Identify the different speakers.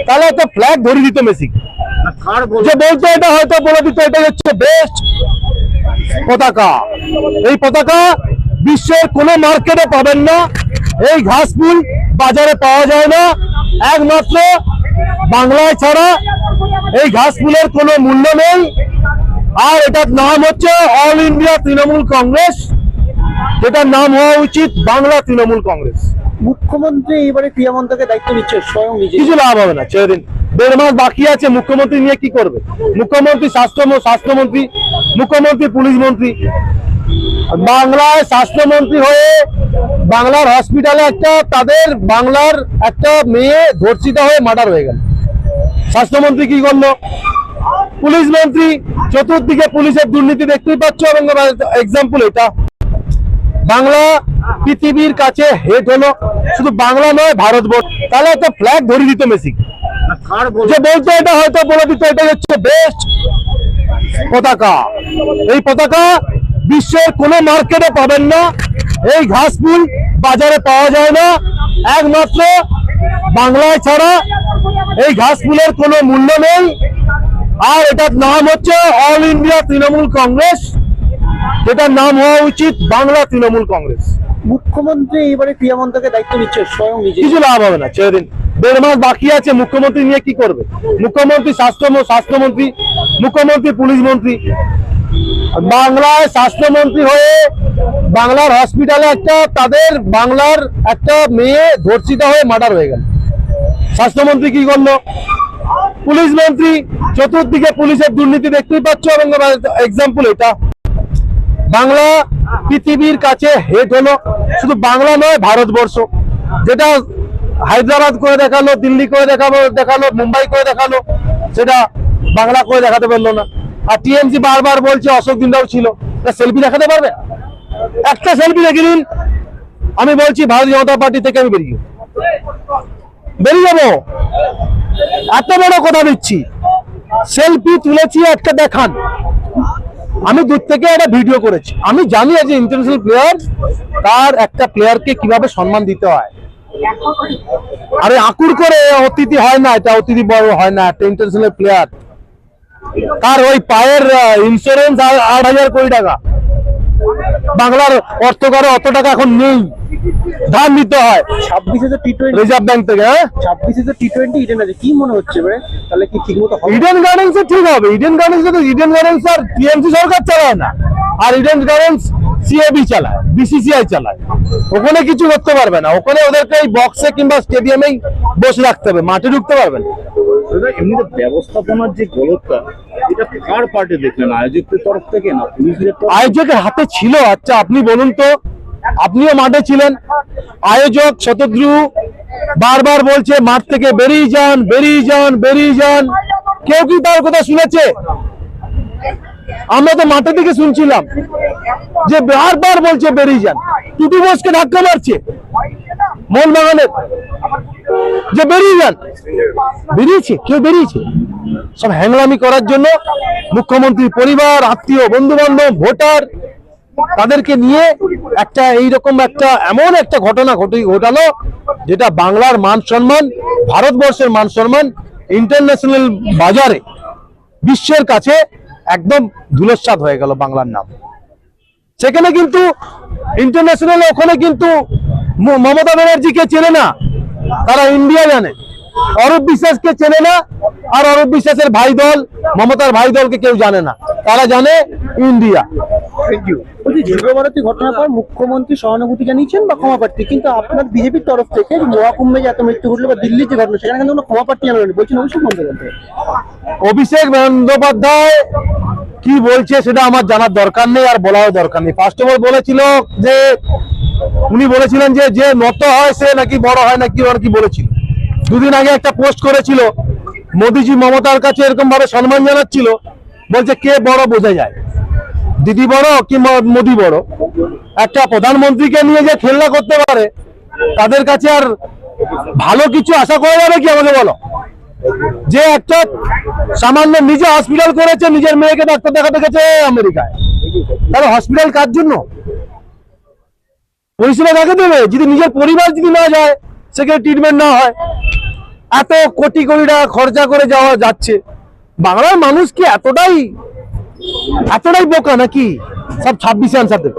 Speaker 1: তাহলে একটা ফ্ল্যাগ ধরে দিত মেসি, যে বলতো এটা হয়তো বলে দিত এটা হচ্ছে বেস্ট পতাকা। এই পতাকা বিশ্বের কোনো মার্কেটে পাবেন না, এই ঘাস ফুল বাজারে পাওয়া যায় না, একমাত্র বাংলায় ছাড়া এই ঘাস ফুলের কোনো মূল্য নেই। আর এটার নাম হচ্ছে অল ইন্ডিয়া তৃণমূল কংগ্রেস, যেটার নাম হওয়া উচিত বাংলা তৃণমূল কংগ্রেস।
Speaker 2: মুখ্যমন্ত্রী এবারে ক্রীড়ামন্ত্রকে দায়িত্ব নিচ্ছে স্বয়ং নিজে,
Speaker 1: কিছু লাভ হবে না, ছেড়ে দিন। 1.5 মাস বাকি আছে, মুখ্যমন্ত্রী নিয়ে কি করবে? মুখ্যমন্ত্রী স্বাস্থ্যমন্ত্রী, মুখ্যমন্ত্রী পুলিশ মন্ত্রী। বাংলায় স্বাস্থ্যমন্ত্রী হয়ে বাংলার হসপিটালে তাদের বাংলার একটা মেয়ে ধর্ষিতা হয়ে মার্ডার হয়ে গেল, স্বাস্থ্যমন্ত্রী কি করলো? পুলিশ মন্ত্রী, চতুর্দিকে পুলিশের দুর্নীতি দেখতেই পাচ্ছ। এবং এক্সাম্পল এটা, বাংলা পৃথিবীর কাছে হেড হলো, শুধু বাংলা নয় ভারতবর্ষ। তাহলে একটা ফ্ল্যাগ ধরে দিত মেসি, যে বলতো এটা হয়তো বলে দিত এটা হচ্ছে বেস্ট পতাকা। এই পতাকা বিশ্বের কোনো মার্কেটে পাবেন না, এই ঘাস ফুল বাজারে পাওয়া যায় না, একমাত্র বাংলায় ছাড়া এই ঘাস ফুলের কোনো মূল্য নেই। আর এটার নাম হচ্ছে অল ইন্ডিয়া তৃণমূল কংগ্রেস, যেটার নাম হওয়া উচিত বাংলা তৃণমূল কংগ্রেস।
Speaker 2: মুখ্যমন্ত্রী এবারে ক্রীড়ামন্ত্রকে দায়িত্ব নিচ্ছে স্বয়ং নিজে,
Speaker 1: কিছু লাভ হবে না, ছেড়ে দিন। 1.5 মাস বাকি আছে, মুখ্যমন্ত্রী নিয়ে কি করবে? মুখ্যমন্ত্রী স্বাস্থ্যমন্ত্রী, মুখ্যমন্ত্রী পুলিশ মন্ত্রী। বাংলায় স্বাস্থ্যমন্ত্রী হয়ে বাংলার হসপিটালে তাদের বাংলার একটা মেয়ে ধর্ষিতা হয়ে মার্ডার হয়ে গেল, স্বাস্থ্যমন্ত্রী কি করলো? পুলিশ মন্ত্রী, চতুর্দিকে পুলিশের দুর্নীতি দেখতেই পাচ্ছ। এবং এক্সাম্পল এটা, বাংলা পৃথিবীর কাছে হেড হলো, শুধু বাংলা নয় ভারতবর্ষ। যেটা হায়দ্রাবাদ করে দেখালো, দিল্লি করে দেখালো, মুম্বাই করে দেখালো, সেটা বাংলা করে দেখাতে পারলো না। আর টিএমসি বারবার বলছে অশোক দিনরাও ছিল, সেলফি দেখাতে পারবে? একটা সেলফি দেখে নিন, আমি বলছি ভারতীয় জনতা পার্টি থেকে আমি বেরিয়ে যাবো। এত বড় কথা দিচ্ছি, সেলফি তুলেছি একটা দেখান। আমি দূর থেকে একটা ভিডিও করেছি, আমি জানি যে ইন্টারন্যাশনাল প্লেয়ার, তার একটা প্লেয়ারকে কিভাবে সম্মান দিতে হয়। আরে আকুর করে অতিথি হয় না, এটা অতিথি বড় হয় না। একটা ইন্টারন্যাশনাল প্লেয়ার, তার ওই পায়ের ইন্স্যুরেন্স 8,000 কোটি টাকা, বাংলার অর্থকারে অত টাকা এখন নেই, ধার নিতে হয়
Speaker 2: 26 টি20
Speaker 1: রিজার্ভ ব্যাংক থেকে।
Speaker 2: 26 টি20 ইডেন আছে, কি মনে হচ্ছে এবারে? তাহলে কি ঠিক মতো হবে?
Speaker 1: ইডেন গার্ডেন্স ঠিক হবে? ইডেন গার্ডেন্স আর টিএমসি সরকার চালায় না, আর ইডেন গার্ডেন্স সিএবি চালায়, বিসিসিআই চালায়। ওখানে কিছু করতে পারবে না, ওখানে ওদেরকে এই বক্সে কিংবা স্টেডিয়ামেই বসে রাখতে হবে, মাঠে ঢুকতে পারবে না।
Speaker 3: এমনিতে ব্যবস্থাপনার যে গলতটা, এটা কার পার্টি দেখলেন? আয়োজকের তরফ থেকে না পুলিশের?
Speaker 1: আয়োজকের হাতে ছিল। আচ্ছা আপনি বলুন তো, আপনিও মাঠে ছিলেন, আয়োজক শতদ্রু বারবার বলছে মাঠ থেকে বেরিয়ে যান, বেরিয়ে যান, বেরিয়ে যান। কেউ কি তার কথা শুনেছে? আমরা তো মাঠে থেকে শুনছিলাম যে বারবার বলছে বেরিয়ে যান। টুটু বোসকে ধাক্কা মারছে মোহনবাগানের, যে বেরিয়ে যান। বেরিয়েছে? কেউ বেরিয়েছে? সব হ্যাংলামি করার জন্য মুখ্যমন্ত্রীর পরিবার, আত্মীয়, বন্ধু বান্ধব, ভোটার, তাদেরকে নিয়ে এইরকম এমন একটা ঘটনা ঘটালো, যেটা বাংলার মান সম্মান, ভারতবর্ষের মান সম্মান ইন্টারন্যাশনাল বাজারে বিশ্বের কাছে একদম ধুলোস্যাৎ হয়ে গেল বাংলার নাম। সেখানে কিন্তু ইন্টারন্যাশনাল, ওখানে কিন্তু মমতা ব্যানার্জিকে চেনে না, তারা ইন্ডিয়া জানে। অরূপ বিশ্বাসকে চেনে না, আর অরূপ বিশ্বাসের ভাই দল, মমতার ভাই দলকে কেউ জানে না, তারা জানে ইন্ডিয়া।
Speaker 2: যুগভারতী ঘটনার পর মুখ্যমন্ত্রী সহানুভূতি জানিয়েছেন বা ক্ষমা প্রার্থী, কিন্তু আপনার বিজেপির তরফ থেকে মহাকুম্ভে যে এত মৃত্যু ঘটলো বা দিল্লির যে ঘটনা, সেখানে কিন্তু কোনো ক্ষমা প্রার্থী জানালেন বলছেন অভিষেক বন্দ্যোপাধ্যায়।
Speaker 1: অভিষেক বন্দ্যোপাধ্যায় কি বলছে সেটা আমার জানার দরকার নেই, আর বলাও দরকার নেই। ফার্স্ট অফ অল উনি বলেছিলেন যে নত হয় সে নাকি বড় হয়, নাকি আর কি বলেছিল। দুদিন আগে একটা পোস্ট করেছিল, মোদিজি মমতার কাছে এরকম ভাবে সম্মান জানাচ্ছিল, বলছে কে বড় বোঝা যায়, দিদি বড় কি মোদি বড়। একটা প্রধানমন্ত্রীকে নিয়ে যে খেলনা করতে পারে, তাদের কাছে আর ভালো কিছু আশা করা যাবে কি? আমাকে বলো। যে একটা সামান্য নিজে হসপিটাল করেছে, নিজের মেয়েকে ডাক্তার দেখাতে গেছে আমেরিকায়, তাহলে হসপিটাল কার জন্য? পরিষেবা কাকে দেবে? যদি নিজের পরিবার যদি না যায়, সেখানে ট্রিটমেন্ট না হয়, এত কোটি কোটি টাকা খরচা করে যাওয়া যাচ্ছে, বাংলার মানুষ কি এতটাই বোকা নাকি সব 26 আনসার দেবে?